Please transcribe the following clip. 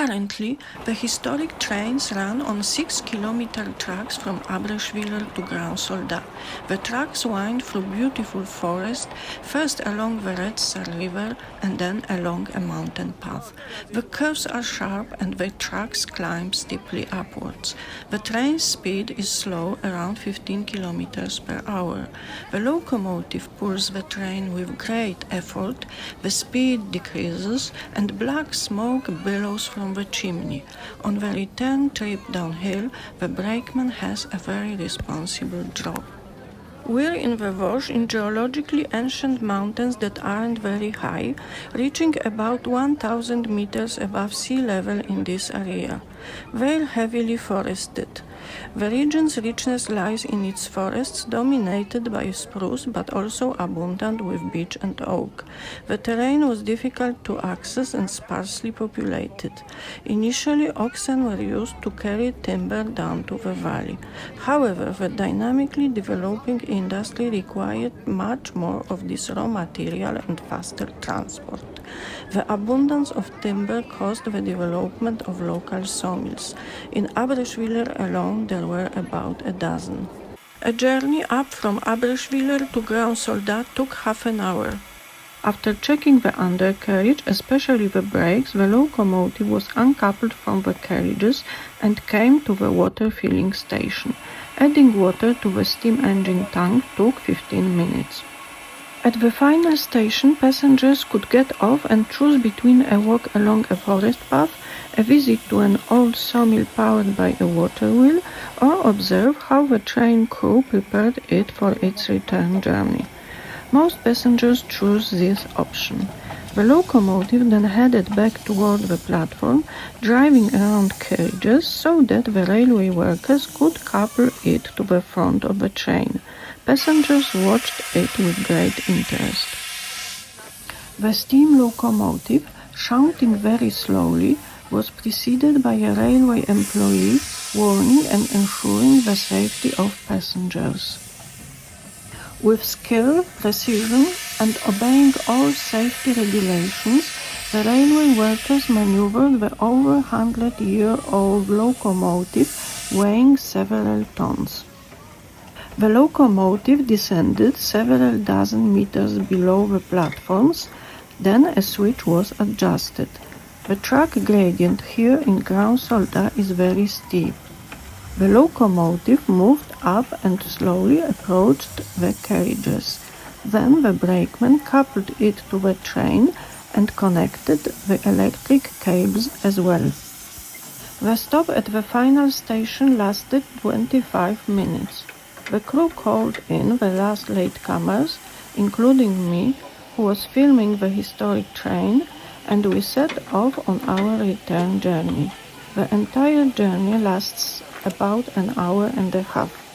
Currently, the historic trains run on 6-kilometer tracks from Abrechwiller to Grand Soldat. The tracks wind through beautiful forest, first along the Red Sar River and then along a mountain path. The curves are sharp and the tracks climb steeply upwards. The train's speed is slow, around 15 kilometers per hour. The locomotive pulls the train with great effort, the speed decreases, and black smoke billows from the chimney. On the return trip downhill, the brakeman has a very responsible job. We're in the Vosges, in geologically ancient mountains that aren't very high, reaching about 1,000 meters above sea level in this area. They're heavily forested. The region's richness lies in its forests, dominated by spruce but also abundant with beech and oak. The terrain was difficult to access and sparsely populated. Initially, oxen were used to carry timber down to the valley. However, the dynamically developing industry required much more of this raw material and faster transport. The abundance of timber caused the development of local sawmills. In Abrechwiller alone, there were about a dozen. A journey up from Abrechwiller to Grand Soldat took half an hour. After checking the undercarriage, especially the brakes, the locomotive was uncoupled from the carriages and came to the water filling station. Adding water to the steam engine tank took 15 minutes. At the final station, passengers could get off and choose between a walk along a forest path, a visit to an old sawmill powered by a water wheel, or observe how the train crew prepared it for its return journey. Most passengers chose this option. The locomotive then headed back toward the platform, driving around carriages so that the railway workers could couple it to the front of the train. Passengers watched it with great interest. The steam locomotive, shunting very slowly, was preceded by a railway employee warning and ensuring the safety of passengers. With skill, precision, and obeying all safety regulations, the railway workers maneuvered the over 100-year-old locomotive weighing several tons. The locomotive descended several dozen meters below the platforms, then a switch was adjusted. The track gradient here in Grand Soldat is very steep. The locomotive moved up and slowly approached the carriages. Then the brakeman coupled it to the train and connected the electric cables as well. The stop at the final station lasted 25 minutes. The crew called in the last latecomers, including me, who was filming the historic train, and we set off on our return journey. The entire journey lasts about an hour and a half.